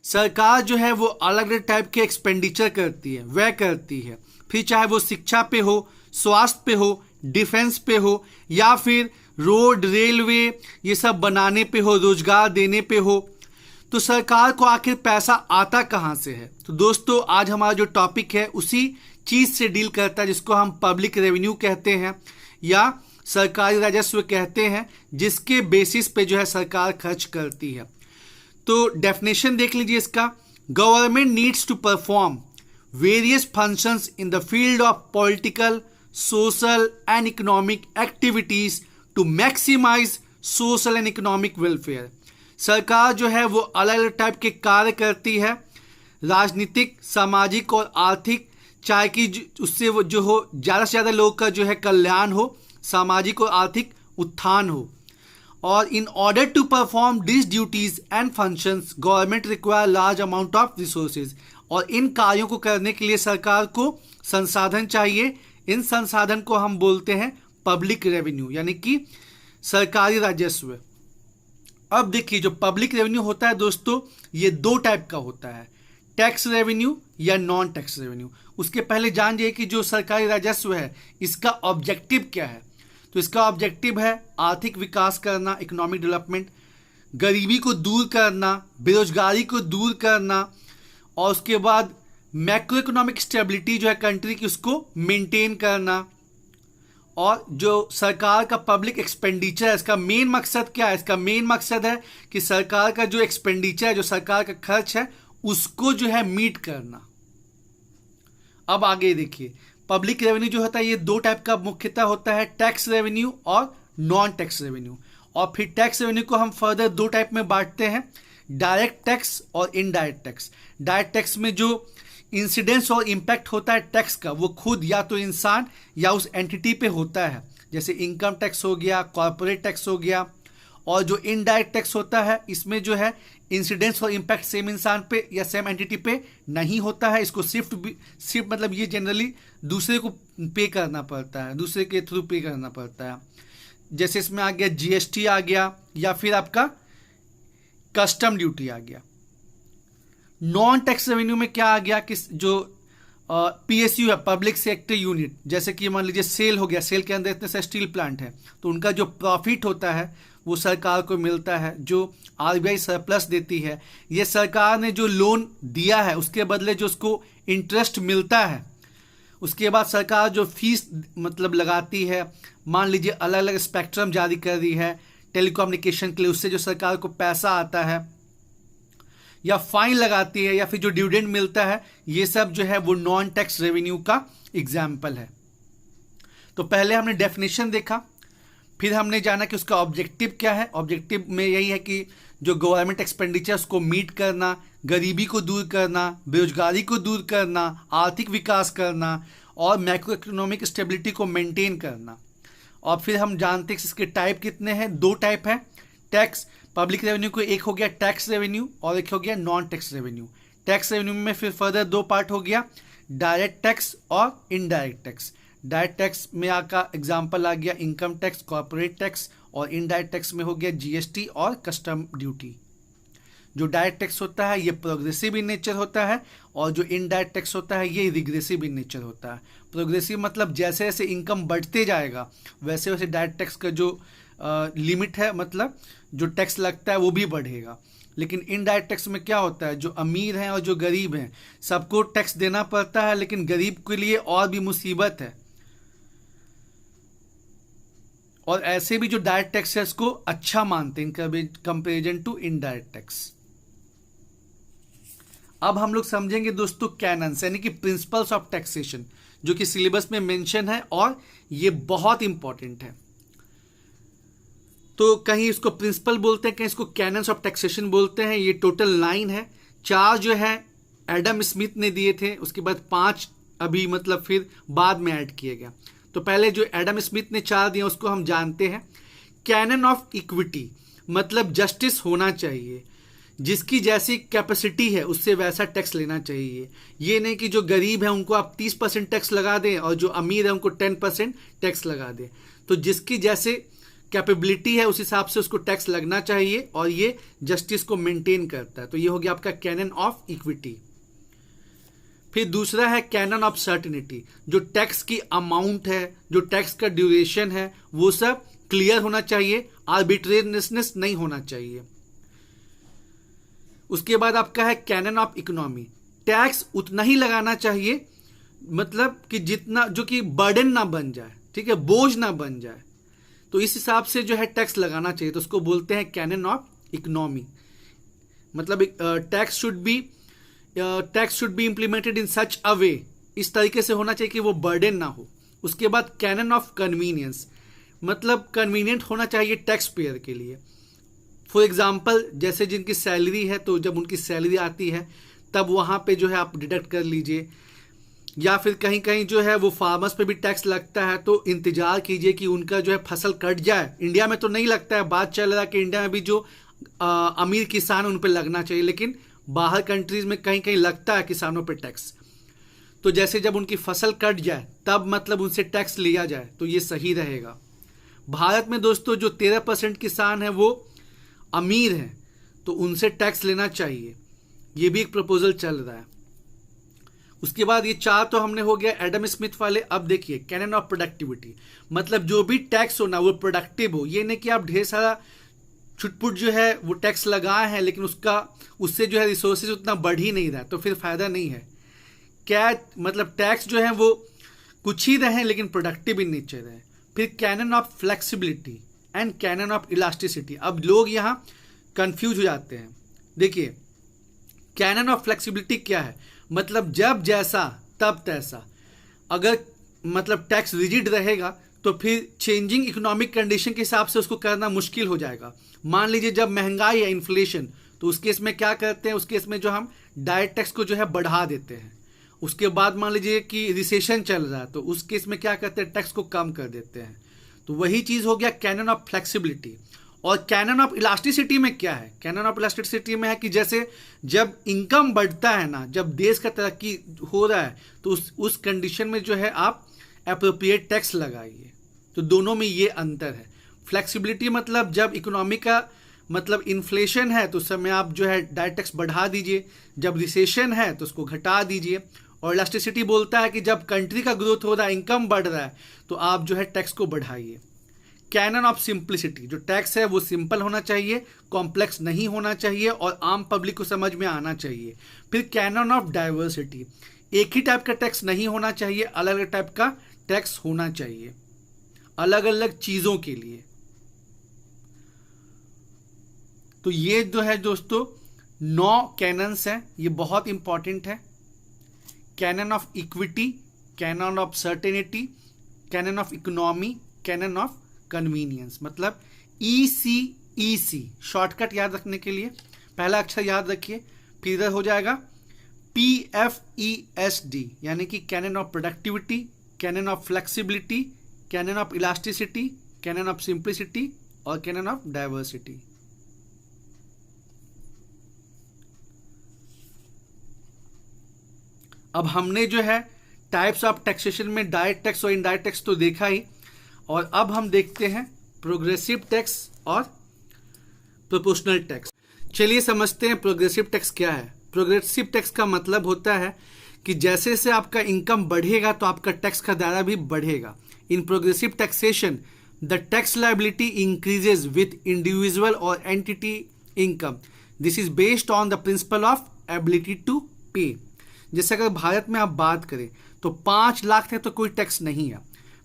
सरकार जो है वो अलग अलग टाइप के एक्सपेंडिचर करती है, व्यय करती है। फिर चाहे वो शिक्षा पे हो, स्वास्थ्य पे हो, डिफेंस पे हो, या फिर रोड, रेलवे ये सब बनाने पे हो, रोजगार देने पे हो। तो सरकार को आखिर पैसा आता कहाँ से है? तो दोस्तों आज हमारा जो टॉपिक है उसी चीज से डील करता है, जिसको हम पब्लिक रेवेन्यू कहते हैं या सरकारी राजस्व कहते हैं, जिसके बेसिस पे जो है सरकार खर्च करती है। तो डेफिनेशन देख लीजिए इसका। Government needs to perform various functions in the field of political, social and economic activities to maximise social and economic welfare. सरकार जो है वो अलग अलग टाइप के कार्य करती है, राजनीतिक, सामाजिक और आर्थिक, चाहे कि उससे वो जो हो ज़्यादा से ज़्यादा लोग का जो है कल्याण हो, सामाजिक और आर्थिक उत्थान हो। और in order to perform this duties and functions government require large amount of resources. और इन कार्यों को करने के लिए सरकार को संसाधन चाहिए। इन संसाधन को हम बोलते हैं पब्लिक रेवेन्यू, यानी कि सरकारी राजस्व। अब देखिए जो पब्लिक रेवेन्यू होता है दोस्तों, ये दो टाइप का होता है, टैक्स रेवेन्यू या नॉन टैक्स रेवेन्यू। उसके पहले जान जाइए कि जो सरकारी राजस्व है इसका ऑब्जेक्टिव क्या है। तो इसका ऑब्जेक्टिव है आर्थिक विकास करना, इकोनॉमिक डेवलपमेंट, गरीबी को दूर करना, बेरोजगारी को दूर करना, और उसके बाद मैक्रो इकोनॉमिक स्टेबिलिटी जो है कंट्री की उसको मेंटेन करना। और जो सरकार का पब्लिक एक्सपेंडिचर है इसका मेन मकसद क्या है? इसका मेन मकसद है कि सरकार का जो एक्सपेंडिचर है, जो सरकार का खर्च है, उसको जो है मीट करना। अब आगे देखिए, पब्लिक रेवेन्यू जो होता है ये दो टाइप का मुख्यतः होता है, टैक्स रेवेन्यू और नॉन टैक्स रेवेन्यू। और फिर टैक्स रेवेन्यू को हम फर्दर दो टाइप में बांटते हैं, डायरेक्ट टैक्स और इनडायरेक्ट टैक्स। डायरेक्ट टैक्स में जो इंसिडेंस और इम्पैक्ट होता है टैक्स का, वो खुद या तो इंसान या उस एंटिटी पे होता है, जैसे इनकम टैक्स हो गया, कॉर्पोरेट टैक्स हो गया। और जो इनडायरेक्ट टैक्स होता है इसमें जो है इंसिडेंस और इम्पैक्ट सेम इंसान पे या सेम एंटिटी पे नहीं होता है। इसको सिर्फ मतलब ये जनरली दूसरे को पे करना पड़ता है, दूसरे के थ्रू पे करना पड़ता है। जैसे इसमें आ गया जीएसटी आ गया, या फिर आपका कस्टम ड्यूटी आ गया। नॉन टैक्स रेवेन्यू में क्या आ गया कि जो पीएसयू है, पब्लिक सेक्टर यूनिट, जैसे कि मान लीजिए सेल हो गया, सेल के अंदर इतने से स्टील प्लांट है, तो उनका जो प्रॉफिट होता है वो सरकार को मिलता है, जो आरबीआई सरप्लस देती है। ये सरकार ने जो लोन दिया है उसके बदले जो उसको इंटरेस्ट मिलता है। उसके बाद सरकार जो फीस मतलब लगाती है, मान लीजिए अलग अलग स्पेक्ट्रम जारी कर रही है टेलीकम्युनिकेशन के लिए, उससे जो सरकार को पैसा आता है, या फाइन लगाती है, या फिर जो डिविडेंड मिलता है, ये सब जो है वो नॉन टैक्स रेवेन्यू का एग्जाम्पल है। तो पहले हमने डेफिनेशन देखा, फिर हमने जाना कि उसका ऑब्जेक्टिव क्या है। ऑब्जेक्टिव में यही है कि जो गवर्नमेंट एक्सपेंडिचर उसको मीट करना, गरीबी को दूर करना, बेरोजगारी को दूर करना, आर्थिक विकास करना, और मैक्रो इकोनॉमिक स्टेबिलिटी को मेंटेन करना। और फिर हम जानते हैं कि इसके टाइप कितने हैं, दो टाइप है टैक्स पब्लिक रेवेन्यू को, एक हो गया टैक्स रेवेन्यू और एक हो गया non tax revenue. Tax revenue में फिर फर्दर दो पार्ट हो गया, डायरेक्ट टैक्स और इनडायरेक्ट टैक्स। डायरेक्ट टैक्स में आपका एग्जांपल आ गया इनकम टैक्स, कॉर्पोरेट टैक्स, और इनडायरेक्ट टैक्स में हो गया जीएसटी और कस्टम ड्यूटी। जो डायरेक्ट टैक्स होता है ये प्रोग्रेसिव इन नेचर होता है, और जो इनडायरेक्ट टैक्स होता है ये रिग्रेसिव इन नेचर होता है। प्रोग्रेसिव मतलब जैसे जैसे इनकम बढ़ते जाएगा वैसे वैसे डायरेक्ट टैक्स का जो लिमिट है, मतलब जो टैक्स लगता है वो भी बढ़ेगा। लेकिन इनडायरेक्ट टैक्स में क्या होता है, जो अमीर हैं और जो गरीब हैं सबको टैक्स देना पड़ता है, लेकिन गरीब के लिए और भी मुसीबत है। और ऐसे भी जो डायरेक्ट टैक्स है इसको अच्छा मानते हैं कंपेरिजन टू इनडायरेक्ट टैक्स। अब हम लोग समझेंगे दोस्तों कैनन्स, यानी कि प्रिंसिपल्स ऑफ टैक्सेशन, जो कि सिलेबस में मेंशन है और ये बहुत इंपॉर्टेंट है। तो कहीं इसको प्रिंसिपल बोलते हैं, कहीं इसको कैनन्स ऑफ टैक्सेशन बोलते हैं। ये टोटल 9 है, 4 जो है एडम स्मिथ ने दिए थे, उसके बाद 5 अभी मतलब फिर बाद में ऐड किए गया। तो पहले जो एडम स्मिथ ने 4 दिया उसको हम जानते हैं। कैनन ऑफ इक्विटी मतलब जस्टिस होना चाहिए, जिसकी जैसी कैपेसिटी है उससे वैसा टैक्स लेना चाहिए। ये नहीं कि जो गरीब है उनको आप 30% टैक्स लगा दें और जो अमीर है उनको 10% टैक्स लगा दें। तो जिसकी जैसे कैपेबिलिटी है उस हिसाब से उसको टैक्स लगना चाहिए, और ये जस्टिस को मेंटेन करता है। तो ये हो गया आपका कैनन ऑफ इक्विटी। फिर दूसरा है कैनन ऑफ सर्टेनिटी, जो टैक्स की अमाउंट है, जो टैक्स का ड्यूरेशन है, वो सब क्लियर होना चाहिए, आर्बिट्रेरियसनेस नहीं होना चाहिए। उसके बाद आपका है कैनन ऑफ इकोनॉमी, टैक्स उतना ही लगाना चाहिए, मतलब कि जितना, जो कि बर्डन ना बन जाए, ठीक है, बोझ ना बन जाए, तो इस हिसाब से जो है टैक्स लगाना चाहिए। तो उसको बोलते हैं कैनन ऑफ इकोनॉमी। मतलब tax should be implemented in such a way, इस तरीके से होना चाहिए कि वो बर्डन ना हो। उसके बाद कैनन ऑफ कन्वीनियंस, मतलब कन्वीनियंट होना चाहिए टैक्स पेयर के लिए। फॉर एग्जाम्पल, जैसे जिनकी सैलरी है, तो जब उनकी सैलरी आती है तब वहां पे जो है आप डिडक्ट कर लीजिए, या फिर कहीं कहीं जो है वो फार्मर्स पे भी टैक्स लगता है, तो इंतजार कीजिए कि उनका जो है फसल कट जाए। इंडिया में तो नहीं लगता है, बात चल रहा है कि इंडिया में भी जो अमीर किसान उन पे लगना चाहिए, लेकिन बाहर कंट्रीज में कहीं कहीं लगता है किसानों पे टैक्स। तो जैसे जब उनकी फसल कट जाए तब मतलब उनसे टैक्स लिया जाए, तो ये सही रहेगा। भारत में दोस्तों जो 13% किसान है वो अमीर हैं, तो उनसे टैक्स लेना चाहिए, ये भी एक प्रपोजल चल रहा है। उसके बाद ये 4 तो हमने हो गया एडम स्मिथ वाले। अब देखिए कैनन ऑफ प्रोडक्टिविटी, मतलब जो भी टैक्स होना वो प्रोडक्टिव हो, ये नहीं कि आप ढेर सारा छुटपुट जो है वो टैक्स लगाए हैं, लेकिन उससे जो है रिसोर्सेज उतना बढ़ ही नहीं रहा, तो फिर फायदा नहीं है। क्या मतलब टैक्स जो है वो कुछ ही रहे लेकिन प्रोडक्टिव इन नेचर रहे। फिर canon of flexibility and canon of elasticity. अब लोग यहाँ कंफ्यूज हो जाते हैं। देखिए कैनन ऑफ फ्लेक्सिबिलिटी क्या है, मतलब जब जैसा तब तैसा। अगर मतलब टैक्स रिजिड रहेगा तो फिर चेंजिंग इकोनॉमिक कंडीशन के हिसाब से उसको करना मुश्किल हो जाएगा। मान लीजिए जब महंगाई है, इन्फ्लेशन, तो उस केस में क्या करते हैं, उस केस में जो हम डायरेक्ट टैक्स को जो है बढ़ा देते हैं। उसके बाद मान लीजिए कि रिसेशन चल रहा है, तो उस केस में क्या करते हैं, टैक्स को कम कर देते हैं। तो वही चीज हो गया कैनन ऑफ फ्लेक्सिबिलिटी। और कैनन ऑफ इलास्टिसिटी में क्या है, कैनन ऑफ इलास्टिसिटी में है कि जैसे जब इनकम बढ़ता है ना, जब देश का तरक्की हो रहा है, तो उस कंडीशन में जो है आप एप्रोप्रिएट टैक्स लगाइए। तो दोनों में ये अंतर है। फ्लेक्सिबिलिटी मतलब जब इकोनॉमी का मतलब इन्फ्लेशन है तो उस समय आप जो है डायरेक्ट टैक्स बढ़ा दीजिए, जब रिसेशन है तो उसको घटा दीजिए। और इलास्टिसिटी बोलता है कि जब कंट्री का ग्रोथ हो रहा है, इनकम बढ़ रहा है, तो आप जो है टैक्स को बढ़ाइए। कैनन ऑफ सिंप्लिसिटी, जो टैक्स है वो सिंपल होना चाहिए, कॉम्प्लेक्स नहीं होना चाहिए और आम पब्लिक को समझ में आना चाहिए। फिर कैनन ऑफ डाइवर्सिटी, एक ही टाइप का टैक्स नहीं होना चाहिए, अलग अलग टाइप का टैक्स होना चाहिए अलग अलग चीजों के लिए। तो ये जो है दोस्तों 9 कैनन्स हैं, ये बहुत इंपॉर्टेंट है। Canon of equity, canon of certainty, cannon of economy, canon of convenience. मतलब ECEC शॉर्टकट याद रखने के लिए पहला अक्षर याद रखिए, फिर इधर हो जाएगा PFESD, यानी कि canon of productivity, canon of flexibility, canon of elasticity, canon of simplicity और कैनन ऑफ डाइवर्सिटी। अब हमने जो है टाइप्स ऑफ टैक्सेशन में डायरेक्ट टैक्स और इनडायरेक्ट टैक्स तो देखा ही, और अब हम देखते हैं प्रोग्रेसिव टैक्स और प्रोपोर्शनल टैक्स। चलिए समझते हैं प्रोग्रेसिव टैक्स क्या है। प्रोग्रेसिव टैक्स का मतलब होता है कि जैसे जैसे आपका इनकम बढ़ेगा तो आपका टैक्स का दायरा भी बढ़ेगा। In progressive taxation the tax liability increases with individual और entity income. This is based on the principle of ability to pay. जैसे अगर भारत में आप बात करें तो 5 लाख तक तो कोई टैक्स नहीं है,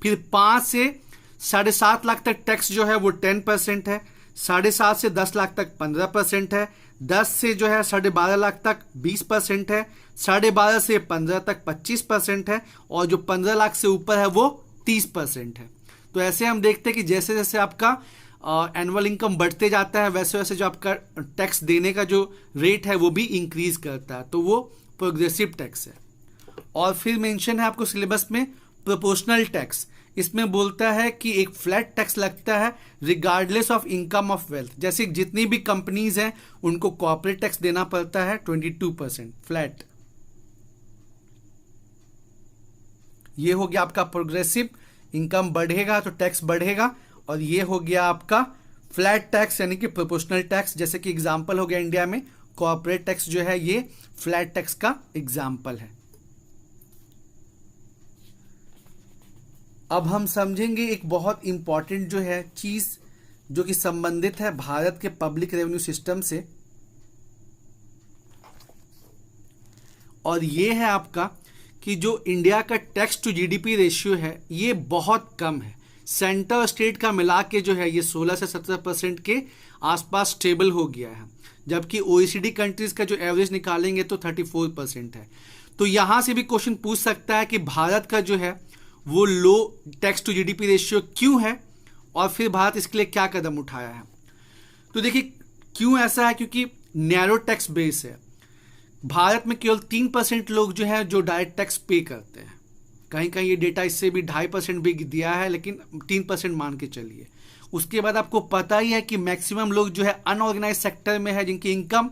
फिर 5 से 7.5 लाख तक टैक्स जो है वो 10% है, 7.5 से 10 लाख तक 15% है, 10 से जो है 12.5 लाख तक 20% है, 12.5 से 15 तक 25% है, और जो 15 लाख से ऊपर है वो 30% है। तो ऐसे हम देखते हैं कि जैसे जैसे आपका एनुअल इनकम बढ़ते जाता है वैसे वैसे जो आपका टैक्स देने का जो रेट है वो भी इंक्रीज करता है, तो वो प्रोग्रेसिव टैक्स है। और फिर मेंशन है आपको सिलेबस में प्रोपोर्शनल टैक्स। इसमें बोलता है कि एक फ्लैट टैक्स लगता है regardless of income of wealth. जैसे जितनी भी कंपनीज हैं उनको कॉर्पोरेट टैक्स देना पड़ता है 22% फ्लैट। ये हो गया आपका प्रोग्रेसिव। इनकम बढ़ेगा तो टैक्स बढ़ेगा और ये हो गया आपका फ्लैट टैक्स यानी कि प्रोपोर्शनल टैक्स। जैसे कि एग्जांपल हो गया इंडिया में कॉर्पोरेट टैक्स जो है ये फ्लैट टैक्स का एग्जांपल है। अब हम समझेंगे एक बहुत इंपॉर्टेंट जो है चीज जो कि संबंधित है भारत के पब्लिक रेवेन्यू सिस्टम से, और ये है आपका कि जो इंडिया का टैक्स टू जीडीपी रेशियो है ये बहुत कम है। सेंटर और स्टेट का मिला के जो है ये 16 से 17% के आसपास स्टेबल हो गया है, जबकि ओईसीडी कंट्रीज का जो एवरेज निकालेंगे तो 34% है। तो यहां से भी क्वेश्चन पूछ सकता है कि भारत का जो है वो लो टैक्स टू जीडीपी रेशियो क्यों है और फिर भारत इसके लिए क्या कदम उठाया है। तो देखिए क्यों ऐसा है, क्योंकि नैरो टैक्स बेस है। भारत में केवल 3% लोग जो है जो डायरेक्ट टैक्स पे करते हैं। कहीं कहीं ये डेटा इससे भी 2.5% भी दिया है, लेकिन 3% मान के चलिए। उसके बाद आपको पता ही है कि मैक्सिमम लोग जो है अनऑर्गेनाइज सेक्टर में है जिनकी इनकम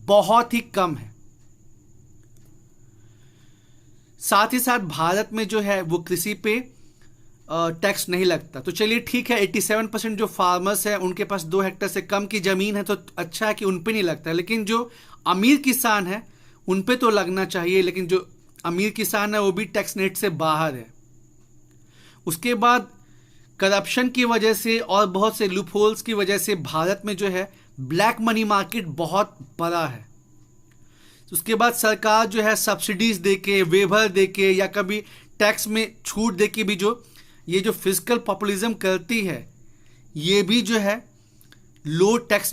बहुत ही कम है। साथ ही साथ भारत में जो है वो कृषि पे टैक्स नहीं लगता। तो चलिए ठीक है, 87% जो फार्मर्स है उनके पास 2 हेक्टेयर से कम की जमीन है तो अच्छा है कि उन पे नहीं लगता है, लेकिन जो अमीर किसान है उन पे तो लगना चाहिए, लेकिन जो अमीर किसान है वो भी टैक्स नेट से बाहर है। उसके बाद करप्शन की वजह से और बहुत से लूप होल्स की वजह से भारत में जो है ब्लैक मनी मार्केट बहुत बड़ा है। उसके बाद सरकार जो है सब्सिडीज देके, वेवर देके या कभी टैक्स में छूट देके भी जो ये जो फिजिकल पॉपुलिज्म करती है ये भी जो है लो टैक्स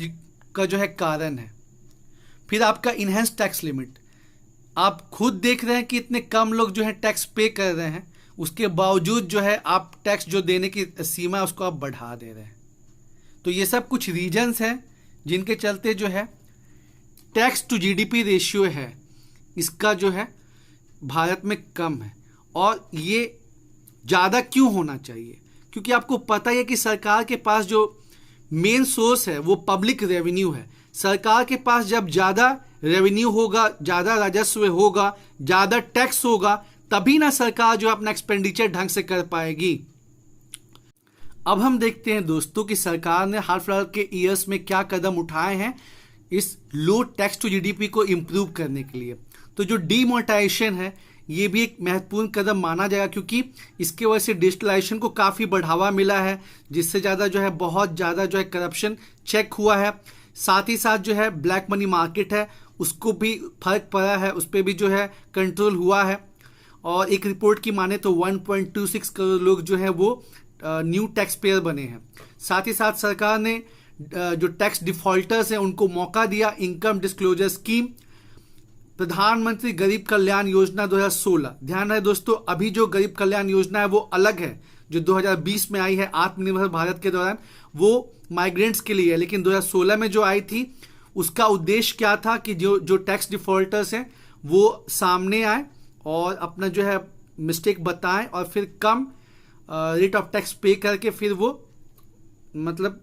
का जो है कारण है। फिर आपका इनहेंस टैक्स लिमिट, आप खुद देख रहे हैं कि इतने कम लोग जो है टैक्स पे कर रहे हैं, उसके बावजूद जो है आप टैक्स जो देने की सीमा है उसको आप बढ़ा दे रहे हैं। तो ये सब कुछ रीजंस हैं जिनके चलते जो है टैक्स टू जीडीपी रेशियो है इसका जो है भारत में कम है। और ये ज़्यादा क्यों होना चाहिए, क्योंकि आपको पता है कि सरकार के पास जो मेन सोर्स है वो पब्लिक रेवेन्यू है। सरकार के पास जब ज़्यादा रेवेन्यू होगा, ज़्यादा राजस्व होगा, ज़्यादा टैक्स होगा, तभी ना सरकार जो अपना एक्सपेंडिचर ढंग से कर पाएगी। अब हम देखते हैं दोस्तों कि सरकार ने हाल फिलहाल के ईयर्स में क्या कदम उठाए हैं इस लो टैक्स टू जीडीपी को इम्प्रूव करने के लिए। तो जो डीमोनेटाइजेशन है ये भी एक महत्वपूर्ण कदम माना जाएगा, क्योंकि इसके वजह से डिजिटलाइजेशन को काफ़ी बढ़ावा मिला है, जिससे ज़्यादा जो है बहुत ज़्यादा जो है करप्शन चेक हुआ है। साथ ही साथ जो है ब्लैक मनी मार्केट है उसको भी फर्क पड़ा है, उस पर भी जो है कंट्रोल हुआ है। और एक रिपोर्ट की माने तो 1.26 करोड़ लोग जो है वो न्यू टैक्स पेयर बने हैं। साथ ही साथ सरकार ने जो टैक्स डिफॉल्टर्स हैं उनको मौका दिया। इनकम डिस्क्लोजर स्कीम, प्रधानमंत्री गरीब कल्याण योजना 2016, ध्यान रहे दोस्तों अभी जो गरीब कल्याण योजना है वो अलग है, जो 2020 में आई है आत्मनिर्भर भारत के दौरान, वो माइग्रेंट्स के लिए है। लेकिन 2016 में जो आई थी उसका उद्देश्य क्या था कि जो टैक्स डिफॉल्टर्स हैं वो सामने आए और अपना जो है मिस्टेक बताएं और फिर कम रेट ऑफ टैक्स पे करके फिर वो मतलब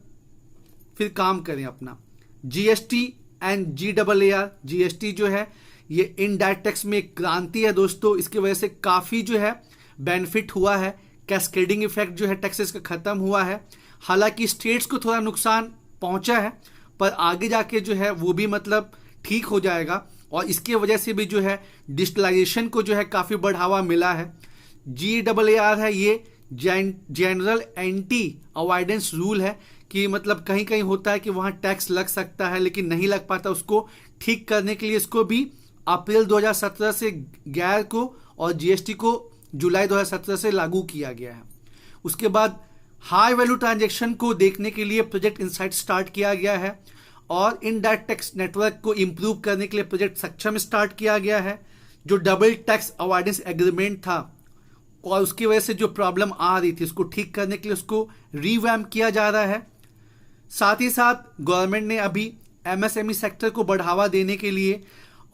फिर काम करें अपना। जीएसटी एंड GAAR, जीएसटी जो है ये इनडायरेक्ट टैक्स में एक क्रांति है दोस्तों। इसकी वजह से काफ़ी जो है बेनिफिट हुआ है, कैस्केडिंग इफेक्ट जो है टैक्सेस का ख़त्म हुआ है। हालांकि स्टेट्स को थोड़ा नुकसान पहुंचा है, पर आगे जाके जो है वो भी मतलब ठीक हो जाएगा। और इसके वजह से भी जो है डिजिटलाइजेशन को जो है काफ़ी बढ़ावा मिला है। GAAR है ये जनरल एंटी अवॉइडेंस रूल है, कि मतलब कहीं कहीं होता है कि वहाँ टैक्स लग सकता है लेकिन नहीं लग पाता, उसको ठीक करने के लिए इसको भी अप्रैल 2017 से गैर को और जीएसटी को जुलाई 2017 से लागू किया गया है। उसके बाद हाई वैल्यू ट्रांजैक्शन को देखने के लिए प्रोजेक्ट इनसाइट स्टार्ट किया गया है और इनडायरेक्ट टैक्स नेटवर्क को इम्प्रूव करने के लिए प्रोजेक्ट सक्षम स्टार्ट किया गया है। जो डबल टैक्स अवॉइडेंस एग्रीमेंट था और उसकी वजह से जो प्रॉब्लम आ रही थी उसको ठीक करने के लिए उसको रीवैम्प किया जा रहा है। साथ ही साथ गवर्नमेंट ने अभी MSME सेक्टर को बढ़ावा देने के लिए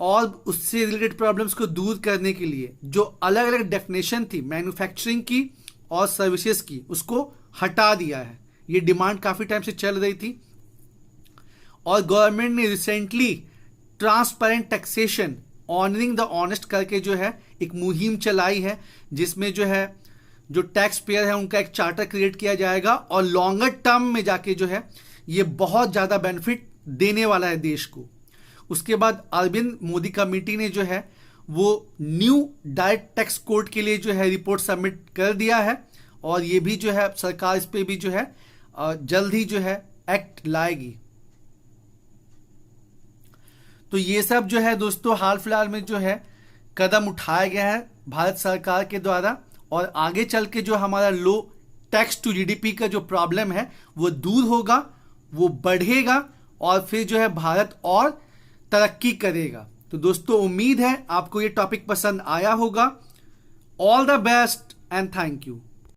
और उससे रिलेटेड प्रॉब्लम्स को दूर करने के लिए जो अलग अलग डेफिनेशन थी मैन्युफैक्चरिंग की और सर्विसेज की उसको हटा दिया है। ये डिमांड काफ़ी टाइम से चल रही थी और गवर्नमेंट ने recently transparent taxation honouring the honest करके जो है एक मुहिम चलाई है, जिसमें जो है जो टैक्स पेयर है उनका एक चार्टर क्रिएट किया जाएगा और लॉन्गर टर्म में जाके जो है ये बहुत ज़्यादा बेनिफिट देने वाला है देश को। उसके बाद अरविंद मोदी कमेटी ने जो है वो न्यू डायरेक्ट टैक्स कोड के लिए जो है रिपोर्ट सबमिट कर दिया है और ये भी जो है सरकार इस पे भी जो है जल्द ही जो है एक्ट लाएगी। तो ये सब जो है दोस्तों हाल फिलहाल में जो है कदम उठाया गया है भारत सरकार के द्वारा और आगे चल के जो हमारा लो टैक्स टू जीडीपी का जो प्रॉब्लम है वो दूर होगा, वो बढ़ेगा और फिर जो है भारत और तरक्की करेगा। तो दोस्तों उम्मीद है आपको ये टॉपिक पसंद आया होगा। All the best and thank you.